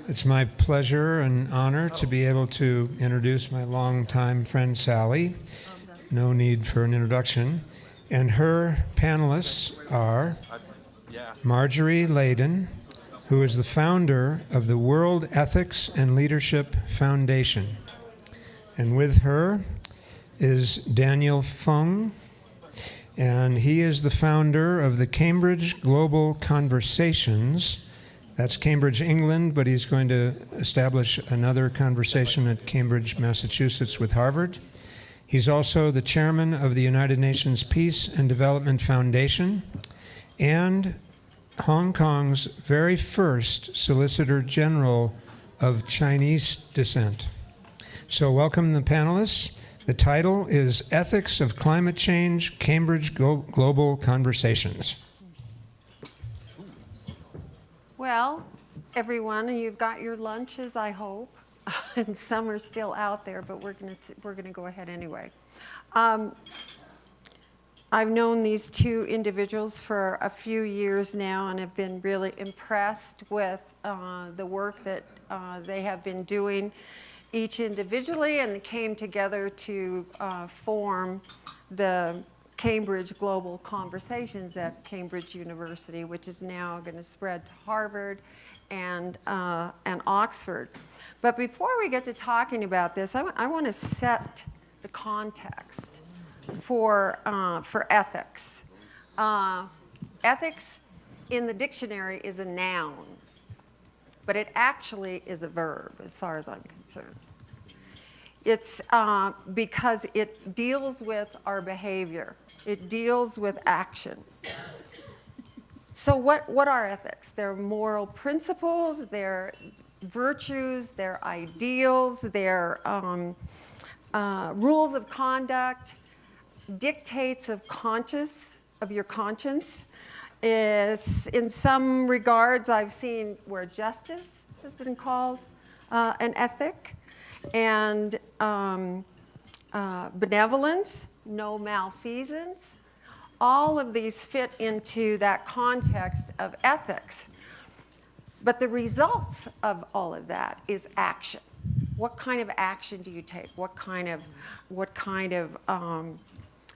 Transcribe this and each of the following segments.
It's my pleasure and honor to be able to introduce my longtime friend Sally. No need for an introduction. And her panelists are Marjorie Layden, who is the founder of the World Ethics and Leadership Foundation. And with her is Daniel Fung, and he is the founder of the Cambridge Global Conversations. That's Cambridge, England, but he's going to establish another conversation at Cambridge, Massachusetts with Harvard. He's also the chairman of the United Nations Peace and Development Foundation and Hong Kong's very first Solicitor General of Chinese descent. So welcome the panelists. The title is Ethics of Climate Change, Cambridge Global Conversations. Well, everyone, you've got your lunches, I hope. And some are still out there, but we're gonna go ahead anyway. I've known these two individuals for a few years now and have been really impressed with the work that they have been doing each individually, and came together to form the Cambridge Global Conversations at Cambridge University, which is now going to spread to Harvard and Oxford. But before we get to talking about this, I want to set the context for ethics. Ethics in the dictionary is a noun, but it actually is a verb as far as I'm concerned. It's because it deals with our behavior. It deals with action. So what are ethics? They're moral principles, they're virtues, they're ideals, they're rules of conduct, dictates of your conscience. Is in some regards I've seen where justice has been called an ethic, and benevolence, no malfeasance. All of these fit into that context of ethics. But the results of all of that is action. What kind of action do you take? What kind of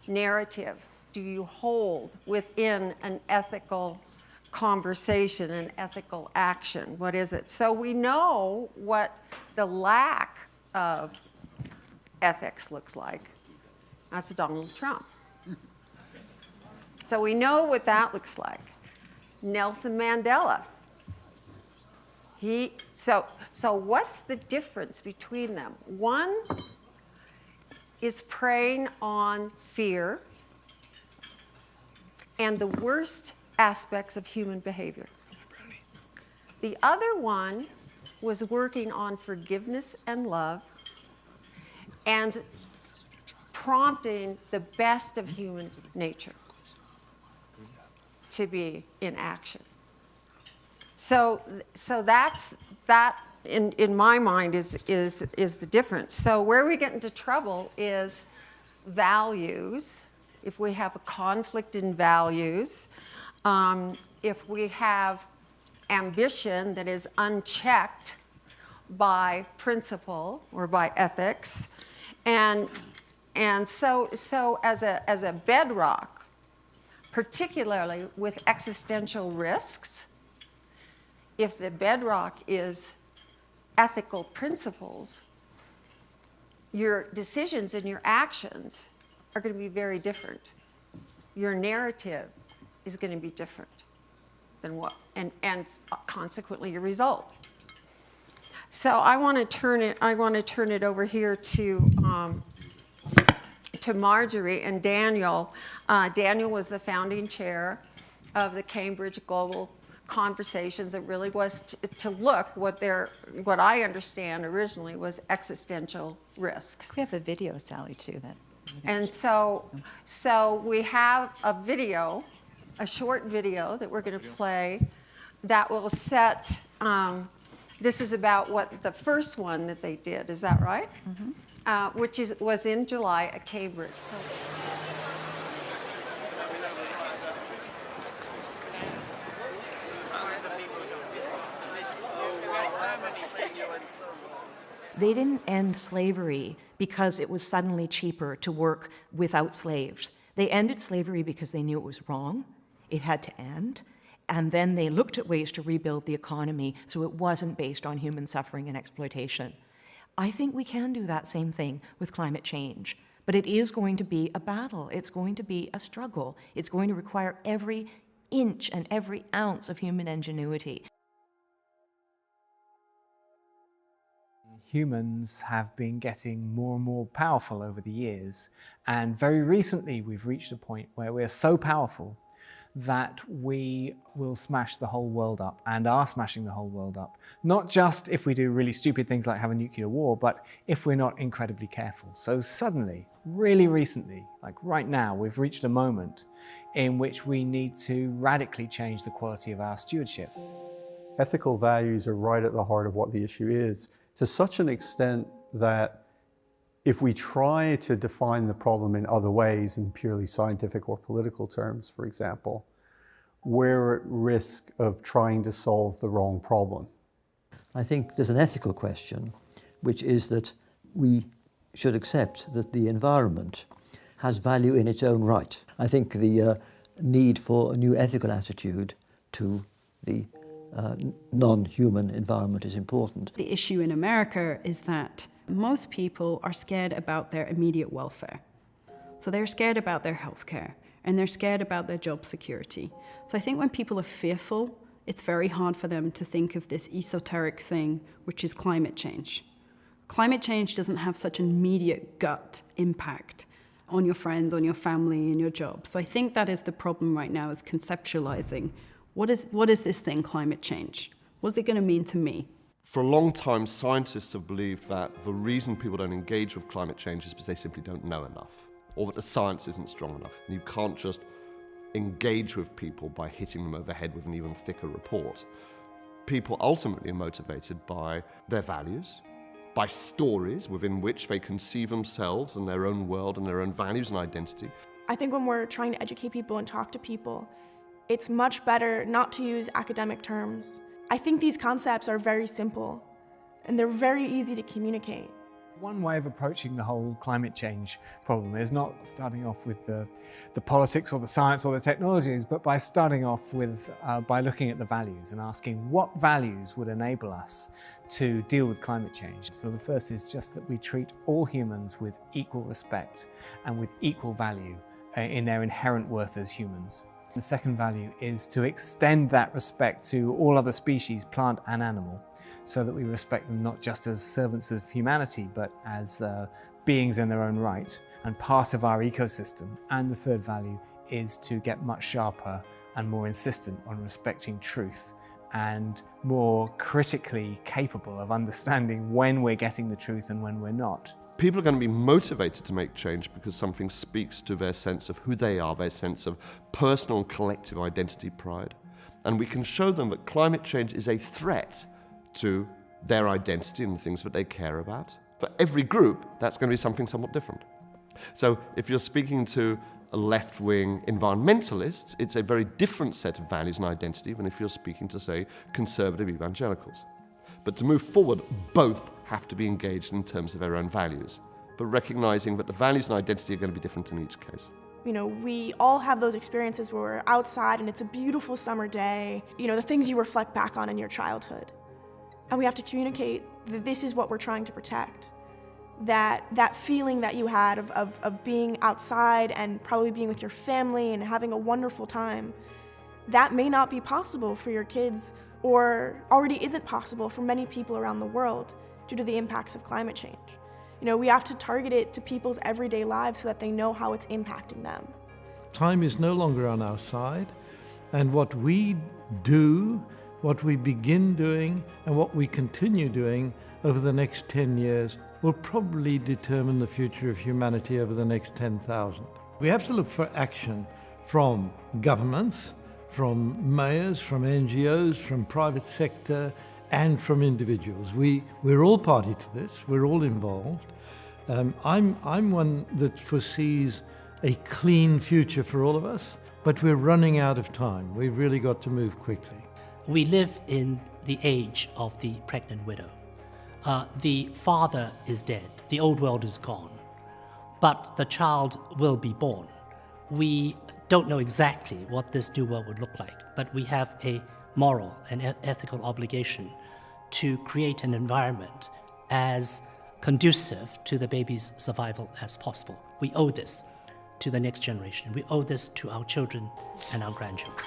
narrative do you hold within an ethical conversation, an ethical action? What is it? So we know what the lack of ethics looks like. That's Donald Trump. So we know what that looks like. Nelson Mandela. So what's the difference between them? One is preying on fear and the worst aspects of human behavior. The other one was working on forgiveness and love and prompting the best of human nature to be in action. So that's that in my mind is the difference. So where we get into trouble is values. If we have a conflict in values, if we have ambition that is unchecked by principle or by ethics, and so as a bedrock, particularly with existential risks, if the bedrock is ethical principles, your decisions and your actions are going to be very different. Your narrative is going to be different than what, and consequently your result. So I want to turn it over here to Marjorie and Daniel. Daniel was the founding chair of the Cambridge Global Conversations. It really was to look what I understand originally was existential risks. We have a video, Sally, too. And so we have a video, a short video that we're going to play that will set. This is about what the first one that they did. Is that right? Mm-hmm. Which was in July at Cambridge. So. They didn't end slavery because it was suddenly cheaper to work without slaves. They ended slavery because they knew it was wrong, it had to end, and then they looked at ways to rebuild the economy so it wasn't based on human suffering and exploitation. I think we can do that same thing with climate change, but it is going to be a battle. It's going to be a struggle. It's going to require every inch and every ounce of human ingenuity. Humans have been getting more and more powerful over the years, and very recently we've reached a point where we're so powerful that we will smash the whole world up, and are smashing the whole world up. Not just if we do really stupid things like have a nuclear war, but if we're not incredibly careful. So suddenly, really recently, like right now, we've reached a moment in which we need to radically change the quality of our stewardship. Ethical values are right at the heart of what the issue is, to such an extent that if we try to define the problem in other ways, in purely scientific or political terms, for example, we're at risk of trying to solve the wrong problem. I think there's an ethical question, which is that we should accept that the environment has value in its own right. I think the need for a new ethical attitude to the non-human environment is important. The issue in America is that most people are scared about their immediate welfare. So they're scared about their healthcare, and they're scared about their job security. So I think when people are fearful, it's very hard for them to think of this esoteric thing, which is climate change. Climate change doesn't have such an immediate gut impact on your friends, on your family, and your job. So I think that is the problem right now, is conceptualizing what is this thing, climate change? What is it going to mean to me? For a long time, scientists have believed that the reason people don't engage with climate change is because they simply don't know enough, or that the science isn't strong enough. And you can't just engage with people by hitting them over the head with an even thicker report. People ultimately are motivated by their values, by stories within which they conceive themselves and their own world and their own values and identity. I think when we're trying to educate people and talk to people, it's much better not to use academic terms. I think these concepts are very simple and they're very easy to communicate. One way of approaching the whole climate change problem is not starting off with the politics or the science or the technologies, but by starting off with, by looking at the values and asking what values would enable us to deal with climate change. So the first is just that we treat all humans with equal respect and with equal value in their inherent worth as humans. The second value is to extend that respect to all other species, plant and animal, so that we respect them not just as servants of humanity, but as beings in their own right and part of our ecosystem. And the third value is to get much sharper and more insistent on respecting truth and more critically capable of understanding when we're getting the truth and when we're not. People are going to be motivated to make change because something speaks to their sense of who they are, their sense of personal and collective identity pride. And we can show them that climate change is a threat to their identity and the things that they care about. For every group, that's going to be something somewhat different. So if you're speaking to a left-wing environmentalists, it's a very different set of values and identity than if you're speaking to, say, conservative evangelicals. But to move forward, both have to be engaged in terms of their own values, but recognizing that the values and identity are going to be different in each case. You know, we all have those experiences where we're outside and it's a beautiful summer day, you know, the things you reflect back on in your childhood. And we have to communicate that this is what we're trying to protect. That feeling that you had of being outside and probably being with your family and having a wonderful time, that may not be possible for your kids, or already isn't possible for many people around the world due to the impacts of climate change. You know, we have to target it to people's everyday lives so that they know how it's impacting them. Time is no longer on our side, and what we do, what we begin doing, and what we continue doing over the next 10 years will probably determine the future of humanity over the next 10,000. We have to look for action from governments, from mayors, from NGOs, from private sector, and from individuals. We're all party to this, we're all involved. I'm one that foresees a clean future for all of us, but we're running out of time. We've really got to move quickly. We live in the age of the pregnant widow. the father is dead, the old world is gone, but the child will be born. We don't know exactly what this new world would look like, but we have a moral and ethical obligation to create an environment as conducive to the baby's survival as possible. We owe this to the next generation. We owe this to our children and our grandchildren.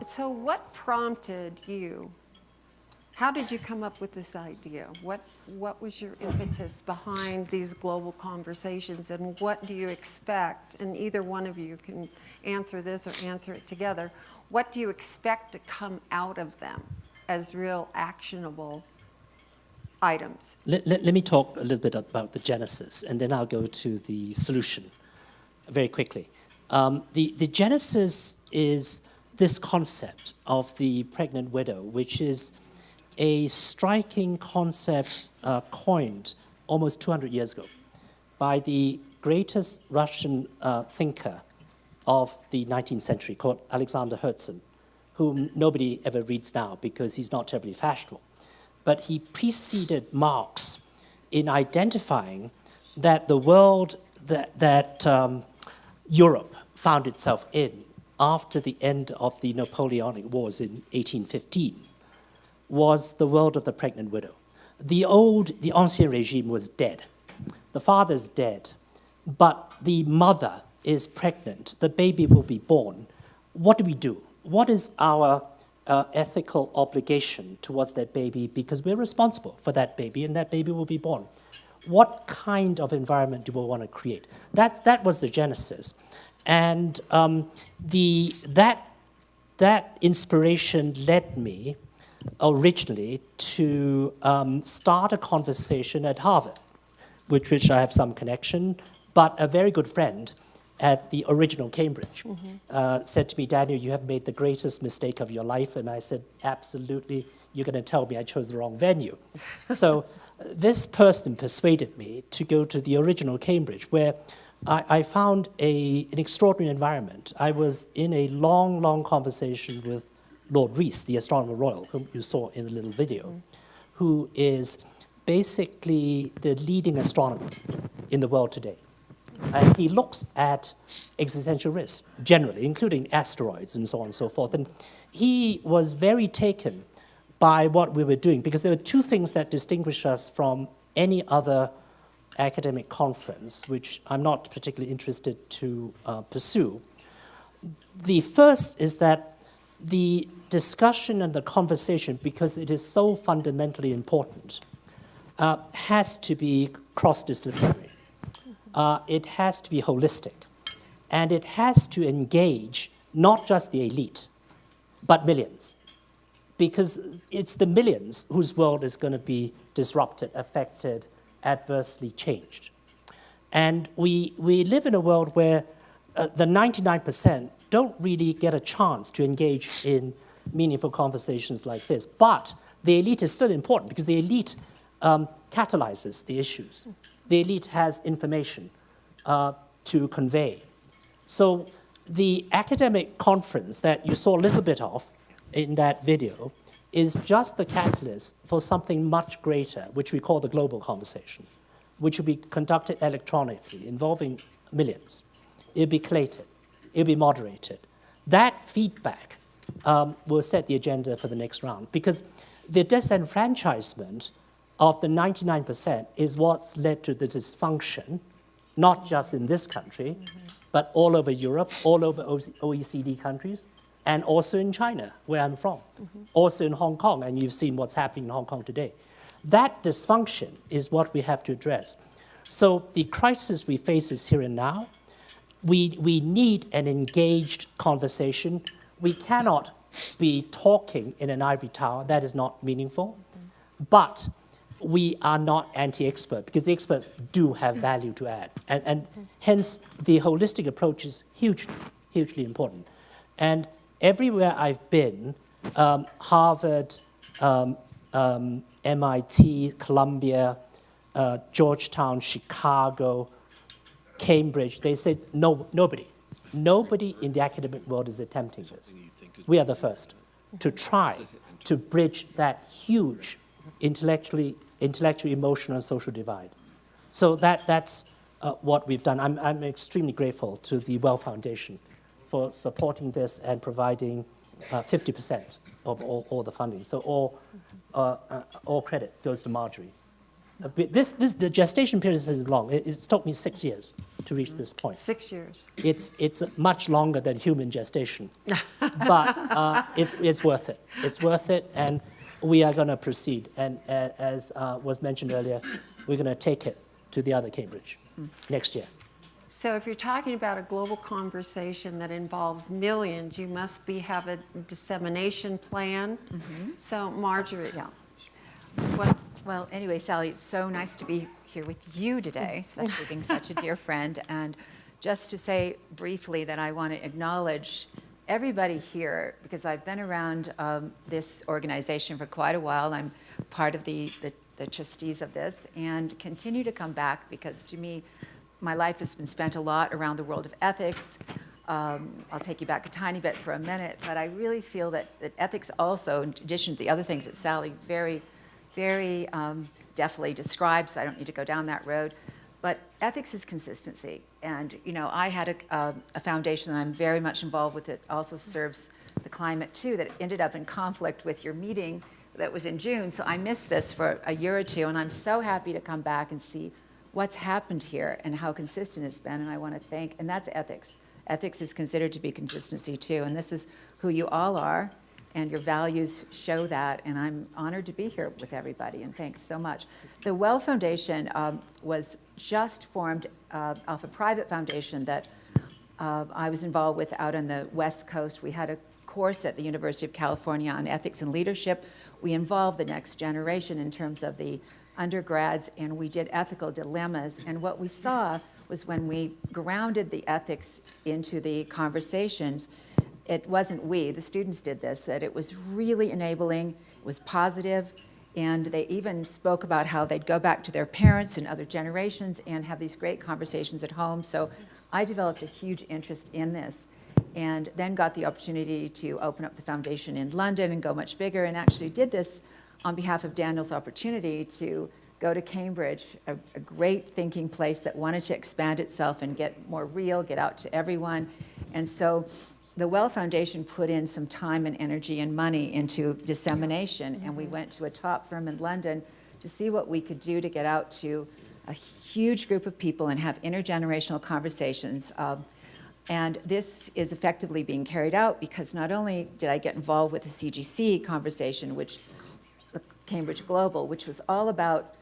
So what prompted you? How did you come up with this idea? What was your impetus behind these global conversations, and what do you expect? And either one of you can answer this or answer it together. What do you expect to come out of them as real actionable items? Let me talk a little bit about the genesis, and then I'll go to the solution very quickly. The genesis is this concept of the pregnant widow, which is a striking concept coined almost 200 years ago by the greatest Russian thinker of the 19th century called Alexander Herzen, whom nobody ever reads now because he's not terribly fashionable. But he preceded Marx in identifying that the world that Europe found itself in after the end of the Napoleonic Wars in 1815 was the world of the pregnant widow. The Ancien Regime was dead. The father's dead, but the mother is pregnant. The baby will be born. What do we do? What is our ethical obligation towards that baby? Because we're responsible for that baby, and that baby will be born. What kind of environment do we want to create? That was the genesis. And that inspiration led me originally to start a conversation at Harvard, with which I have some connection, but a very good friend at the original Cambridge said to me, Daniel, you have made the greatest mistake of your life. And I said, absolutely, you're going to tell me I chose the wrong venue. So this person persuaded me to go to the original Cambridge, where I found an extraordinary environment. I was in a long, long conversation with Lord Rees, the Astronomer Royal, whom you saw in the little video, who is basically the leading astronomer in the world today. And he looks at existential risks, generally, including asteroids and so on and so forth. And he was very taken by what we were doing, because there were two things that distinguish us from any other academic conference, which I'm not particularly interested to pursue. The first is that the discussion and the conversation, because it is so fundamentally important, has to be cross-disciplinary. It has to be holistic. And it has to engage not just the elite, but millions. Because it's the millions whose world is going to be disrupted, affected, adversely changed. And we live in a world where the 99% don't really get a chance to engage in meaningful conversations like this. But the elite is still important, because the elite catalyzes the issues. The elite has information to convey. So the academic conference that you saw a little bit of in that video is just the catalyst for something much greater, which we call the global conversation, which will be conducted electronically, involving millions. It'll be collated. It'll be moderated. That feedback will set the agenda for the next round, because the disenfranchisement of the 99% is what's led to the dysfunction, not just in this country, but all over Europe, all over OECD countries, and also in China, where I'm from, also in Hong Kong, and you've seen what's happening in Hong Kong today. That dysfunction is what we have to address. So the crisis we face is here and now. We need an engaged conversation. We cannot be talking in an ivory tower. That is not meaningful. But we are not anti-expert, because the experts do have value to add. And hence, the holistic approach is hugely, hugely important. And everywhere I've been, Harvard, MIT, Columbia, Georgetown, Chicago, Cambridge, they said, no, nobody. Nobody in the academic world is attempting this. We are the first to try to bridge that huge intellectual, emotional, and social divide. So that's what we've done. I'm extremely grateful to the Well Foundation for supporting this and providing 50% of all the funding. So all credit goes to Marjorie. The gestation period is long. It's took me 6 years to reach this point. 6 years. It's much longer than human gestation, but it's worth it. It's worth it, and we are going to proceed. And as was mentioned earlier, we're going to take it to the other Cambridge next year. So if you're talking about a global conversation that involves millions, you must have a dissemination plan. So Marjorie, Well, anyway, Sally, it's so nice to be here with you today, especially being such a dear friend. And just to say briefly that I want to acknowledge everybody here, because I've been around this organization for quite a while. I'm part of the trustees of this and continue to come back because to me, my life has been spent a lot around the world of ethics. I'll take you back a tiny bit for a minute, but I really feel that ethics also, in addition to the other things that Sally very deftly described, so I don't need to go down that road. But ethics is consistency. And, you know, I had a foundation that I'm very much involved with that also serves the climate too, that ended up in conflict with your meeting that was in June. So I missed this for a year or two, and I'm so happy to come back and see what's happened here and how consistent it's been. And I want to thank, and that's ethics. Ethics is considered to be consistency too. And this is who you all are. And your values show that, and I'm honored to be here with everybody, and thanks so much. The Well Foundation was just formed off a private foundation that I was involved with out on the West Coast. We had a course at the University of California on ethics and leadership. We involved the next generation in terms of the undergrads, and we did ethical dilemmas. And what we saw was when we grounded the ethics into the conversations, it wasn't we, the students did this, that it was really enabling, it was positive, and they even spoke about how they'd go back to their parents and other generations and have these great conversations at home. So I developed a huge interest in this and then got the opportunity to open up the foundation in London and go much bigger, and actually did this on behalf of Daniel's opportunity to go to Cambridge, a great thinking place that wanted to expand itself and get more real, get out to everyone. And so the Well Foundation put in some time and energy and money into dissemination, and we went to a top firm in London to see what we could do to get out to a huge group of people and have intergenerational conversations. And this is effectively being carried out because not only did I get involved with the CGC conversation, which the Cambridge Global, which was all about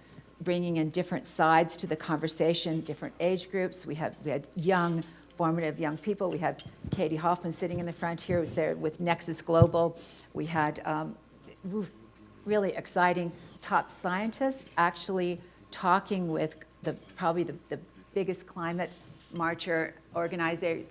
bringing in different sides to the conversation, different age groups. We had young, formative young people. We had Katie Hoffman sitting in the front here, who was there with Nexus Global. We had really exciting top scientists actually talking with probably the biggest climate marcher organizer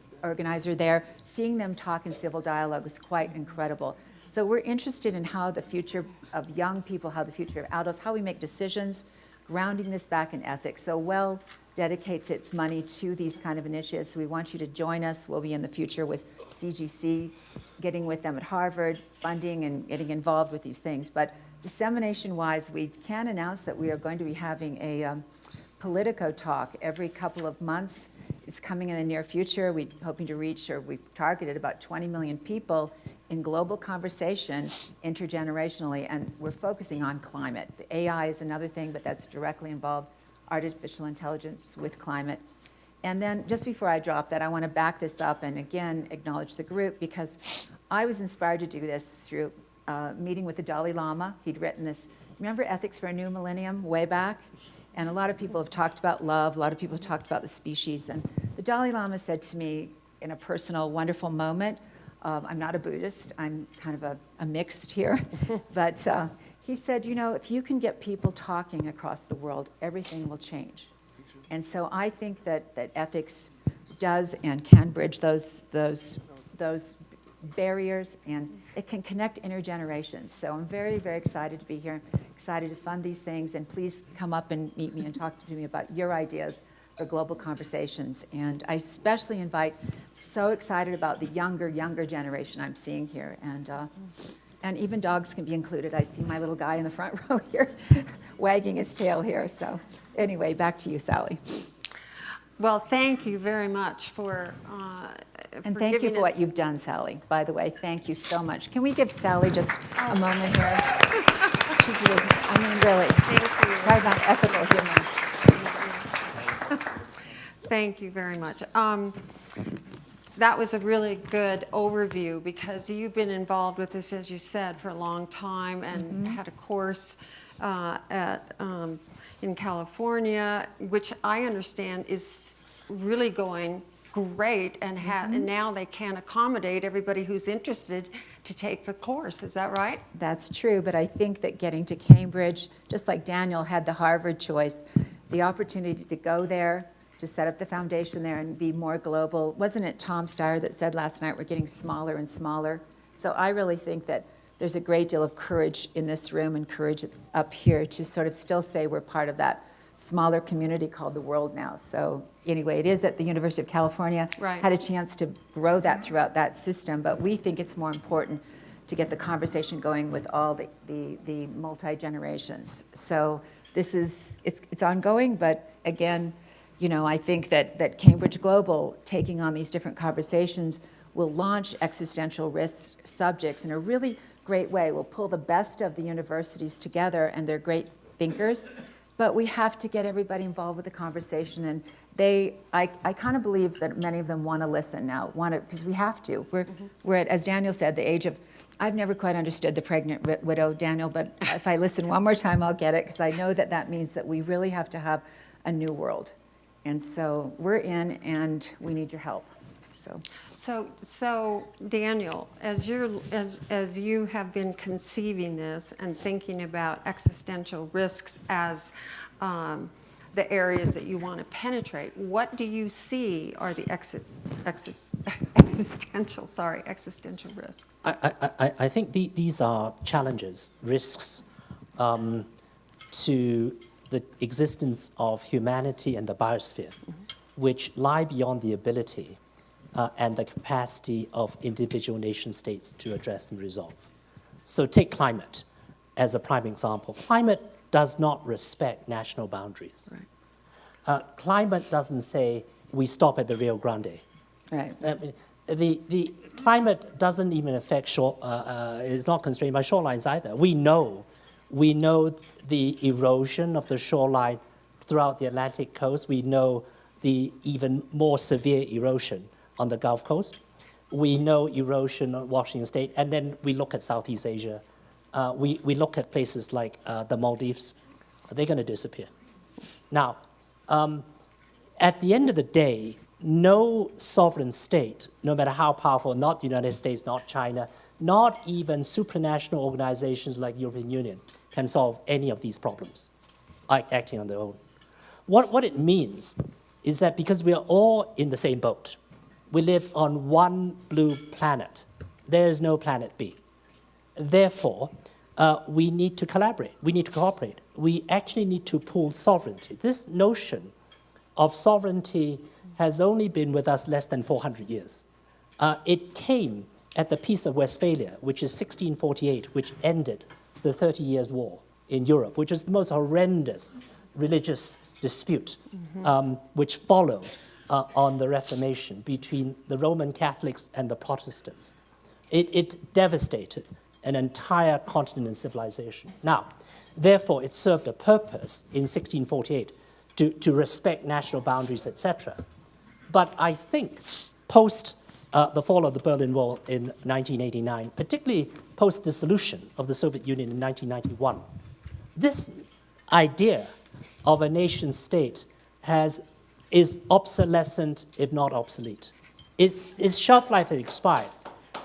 there. Seeing them talk in civil dialogue was quite incredible. So we're interested in how the future of young people, how the future of adults, how we make decisions, grounding this back in ethics. So Well dedicates its money to these kind of initiatives. We want you to join us. We'll be in the future with CGC, getting with them at Harvard, funding and getting involved with these things. But dissemination-wise, we can announce that we are going to be having a Politico talk every couple of months. It's coming in the near future. We're hoping to reach, or we've targeted about 20 million people in global conversation intergenerationally, and we're focusing on climate. The AI is another thing, but that's directly involved, artificial intelligence with climate. And then just before I drop that, I want to back this up and again acknowledge the group, because I was inspired to do this through meeting with the Dalai Lama. He'd written this, remember Ethics for a New Millennium, way back? And a lot of people have talked about love, a lot of people have talked about the species. And the Dalai Lama said to me in a personal, wonderful moment, I'm not a Buddhist, I'm kind of a mixed here, but he said, you know, if you can get people talking across the world, everything will change. And so I think that ethics does and can bridge those barriers, and it can connect intergenerations. So I'm very, very excited to be here, excited to fund these things, and please come up and meet me and talk to me about your ideas for global conversations. And I especially so excited about the younger generation I'm seeing here. And even dogs can be included. I see my little guy in the front row here wagging his tail here. So anyway, back to you, Sally. Well, thank you very much for And thank you giving for what us- you've done, Sally. By the way, thank you so much. Can we give Sally just a moment here? She's risen. I mean, really. Thank you. Talk about ethical humor. Thank you very much. That was a really good overview because you've been involved with this, as you said, for a long time and had a course in California, which I understand is really going great and now they can accommodate everybody who's interested to take the course. Is that right? That's true, but I think that getting to Cambridge, just like Daniel had the Harvard choice, the opportunity to go there, to set up the foundation there and be more global. Wasn't it Tom Steyer that said last night, we're getting smaller and smaller? So I really think that there's a great deal of courage in this room and courage up here to sort of still say we're part of that smaller community called the world now. So anyway, it is at the University of California. Right. Had a chance to grow that throughout that system, but we think it's more important to get the conversation going with all the multi-generations. So this is, it's ongoing, but again, you know, I think that Cambridge Global, taking on these different conversations, will launch existential risk subjects in a really great way. We'll pull the best of the universities together, and they're great thinkers, but we have to get everybody involved with the conversation. And I kind of believe that many of them want to listen now, because we have to. We're at, as Daniel said, the age of, I've never quite understood the pregnant widow, Daniel, but if I listen one more time, I'll get it, because I know that that means that we really have to have a new world. And so we're in, and we need your help. So Daniel, as you have been conceiving this and thinking about existential risks as the areas that you want to penetrate, what do you see are the existential risks? I think these are challenges, risks to the existence of humanity and the biosphere, which lie beyond the ability and the capacity of individual nation states to address and resolve. So take climate as a prime example. Climate does not respect national boundaries. Right. Climate doesn't say we stop at the Rio Grande. Right. The climate doesn't even affect is not constrained by shorelines either. We know the erosion of the shoreline throughout the Atlantic coast. We know the even more severe erosion on the Gulf Coast. We know erosion on Washington State, and then we look at Southeast Asia. We look at places like the Maldives. They're going to disappear. Now, at the end of the day, no sovereign state, no matter how powerful, not the United States, not China, not even supranational organizations like European Union, can solve any of these problems acting on their own. What it means is that because we are all in the same boat, we live on one blue planet. There is no planet B. Therefore, we need to collaborate. We need to cooperate. We actually need to pool sovereignty. This notion of sovereignty has only been with us less than 400 years. It came at the Peace of Westphalia, which is 1648, which ended the 30 Years' War in Europe, which is the most horrendous religious dispute, which followed on the Reformation between the Roman Catholics and the Protestants. It devastated an entire continent and civilization. Now, therefore, it served a purpose in 1648 to respect national boundaries, etc. But I think post the fall of the Berlin Wall in 1989, particularly post-dissolution of the Soviet Union in 1991, this idea of a nation state is obsolescent, if not obsolete. Its shelf life has expired.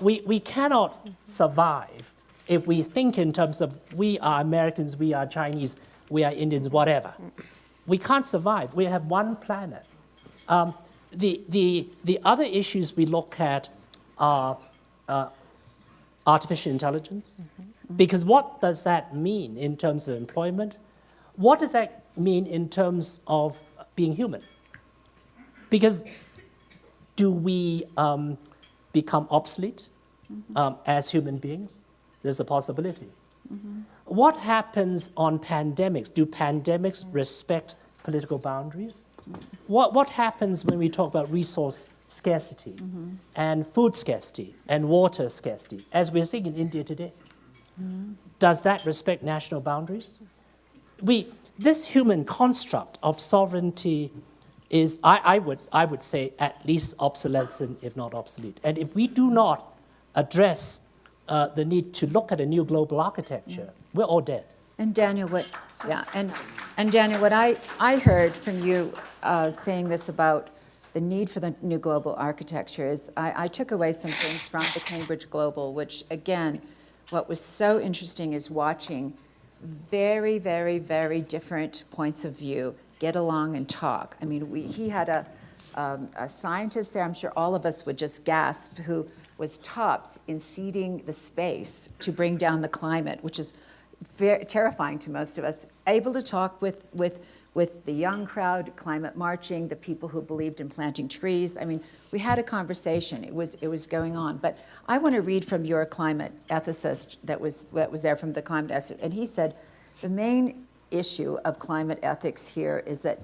We cannot survive if we think in terms of we are Americans, we are Chinese, we are Indians, whatever. We can't survive. We have one planet. The other issues we look at are artificial intelligence, because what does that mean in terms of employment? What does that mean in terms of being human? Because do we become obsolete as human beings? There's a possibility. What happens on pandemics? Do pandemics respect political boundaries? What happens when we talk about resource scarcity and food scarcity and water scarcity, as we're seeing in India today? Does that respect national boundaries? This human construct of sovereignty is, I would say, at least obsolescent, if not obsolete. And if we do not address the need to look at a new global architecture, we're all dead. And Daniel, and Daniel, what I heard from you saying this about the need for the new global architecture is I took away some things from the Cambridge Global, which again, what was so interesting is watching very, very, very different points of view get along and talk. I mean, he had a scientist there, I'm sure all of us would just gasp, who was tops in seeding the space to bring down the climate, which is very terrifying to most of us, able to talk with the young crowd, climate marching, the people who believed in planting trees. I mean, we had a conversation. It was going on. But I want to read from your climate ethicist that was there from the climate ethicist, and he said the main issue of climate ethics here is that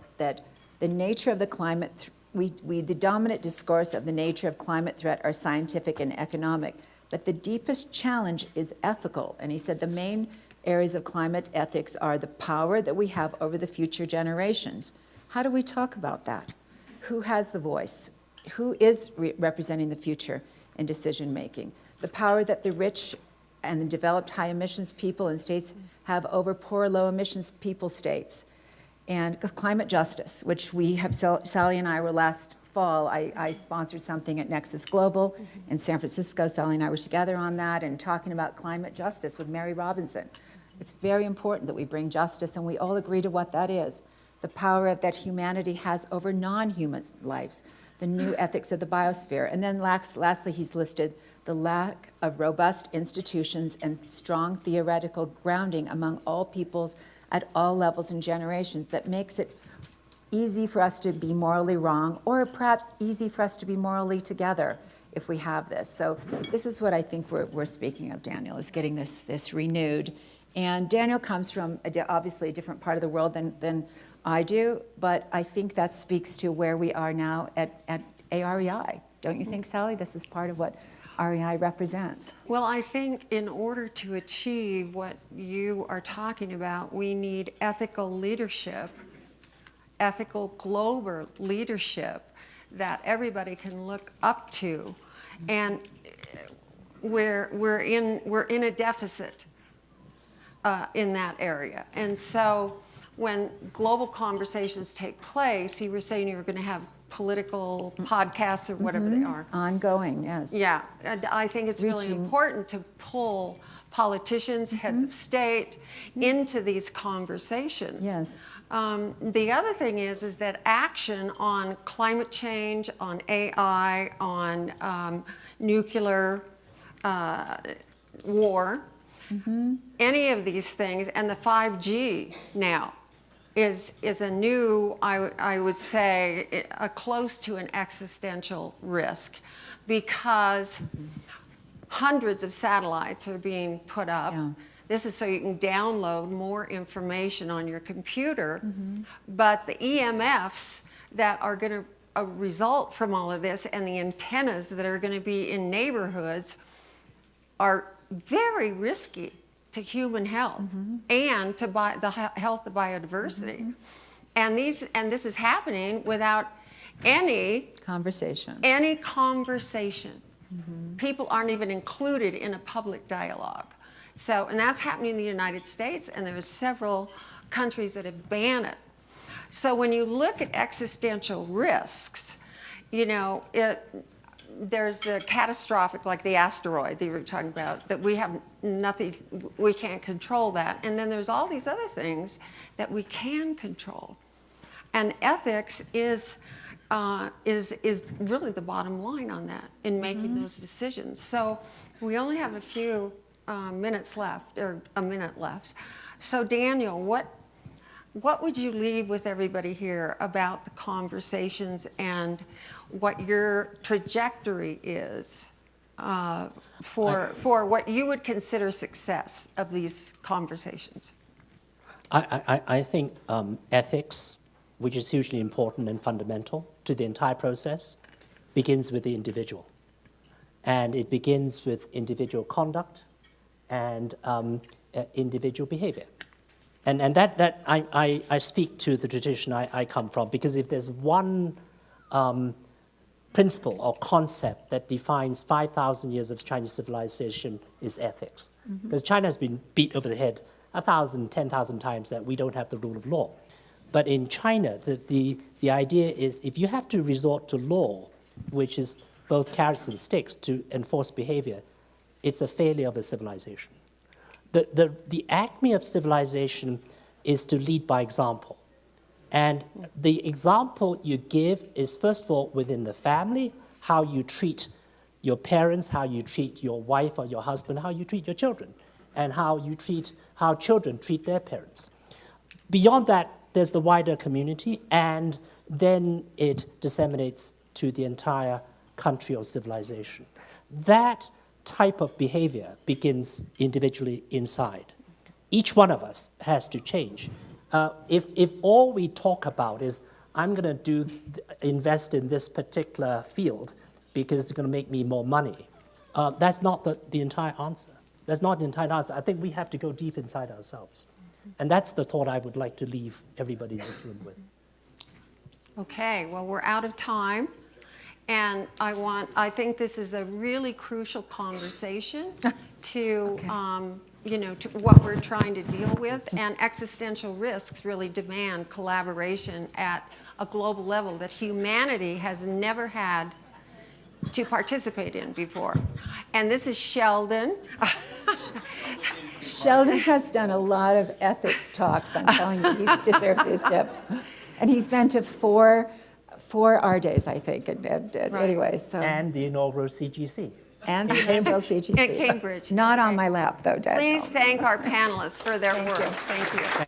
the nature of the climate, the dominant discourse of the nature of climate threat are scientific and economic, but the deepest challenge is ethical. And he said the main areas of climate ethics are the power that we have over the future generations. How do we talk about that? Who has the voice? Who is representing the future in decision making? The power that the rich and the developed high emissions people and states have over poor low emissions people states. And climate justice, which we have, Sally and I were last fall, I sponsored something at Nexus Global in San Francisco. Sally and I were together on that and talking about climate justice with Mary Robinson. It's very important that we bring justice, and we all agree to what that is. The power that humanity has over non-human lives, the new ethics of the biosphere. And then lastly, he's listed the lack of robust institutions and strong theoretical grounding among all peoples at all levels and generations that makes it easy for us to be morally wrong, or perhaps easy for us to be morally together if we have this. So this is what I think we're speaking of, Daniel, is getting this renewed. And Daniel comes from obviously a different part of the world than I do, but I think that speaks to where we are now at AREI. Don't you think, Sally? This is part of what REI represents. Well, I think in order to achieve what you are talking about, we need ethical leadership, ethical global leadership that everybody can look up to, and we're in a deficit in that area. And so when global conversations take place, you were saying you were going to have political podcasts or whatever they are. Ongoing, yes. Yeah, and I think it's really important to pull politicians, heads of state, into these conversations. Yes. The other thing is that action on climate change, on AI, on nuclear war, any of these things, and the 5G now is a new, I would say, close to an existential risk, because hundreds of satellites are being put up. Yeah. This is so you can download more information on your computer, but the EMFs that are going to result from all of this and the antennas that are going to be in neighborhoods are very risky to human health and to the health of biodiversity. And this is happening without any conversation. People aren't even included in a public dialogue. So, and that's happening in the United States, and there are several countries that have banned it. So when you look at existential risks, you know, there's the catastrophic, like the asteroid that you were talking about, that we have nothing, we can't control that. And then there's all these other things that we can control. And ethics is really the bottom line on that, in making those decisions. So we only have a few minutes left, or a minute left. So Daniel, what would you leave with everybody here about the conversations and what your trajectory is for what you would consider success of these conversations? I think ethics, which is hugely important and fundamental to the entire process, begins with the individual. And it begins with individual conduct and individual behavior. And that I speak to the tradition I come from, because if there's one principle or concept that defines 5,000 years of Chinese civilization, is ethics. Because China has been beat over the head 1,000, 10,000 times that we don't have the rule of law. But in China, the idea is if you have to resort to law, which is both carrots and sticks to enforce behavior, it's a failure of a civilization. The acme of civilization is to lead by example. And the example you give is, first of all, within the family, how you treat your parents, how you treat your wife or your husband, how you treat your children, and how children treat their parents. Beyond that, there's the wider community, and then it disseminates to the entire country or civilization. That type of behavior begins individually inside. Each one of us has to change. If all we talk about is, I'm going to invest in this particular field because it's going to make me more money, that's not the entire answer. That's not the entire answer. I think we have to go deep inside ourselves. And that's the thought I would like to leave everybody in this room with. Okay, well, we're out of time. And I think this is a really crucial conversation to, to what we're trying to deal with. And existential risks really demand collaboration at a global level that humanity has never had to participate in before. And this is Sheldon. Sheldon has done a lot of ethics talks. I'm telling you, he deserves his chips. And he's been to four our days, I think, and right. Anyway, so. And the inaugural CGC. And the inaugural CGC. At Cambridge. Not on my lap, though, Dad. Please thank our panelists for their work. Thank you.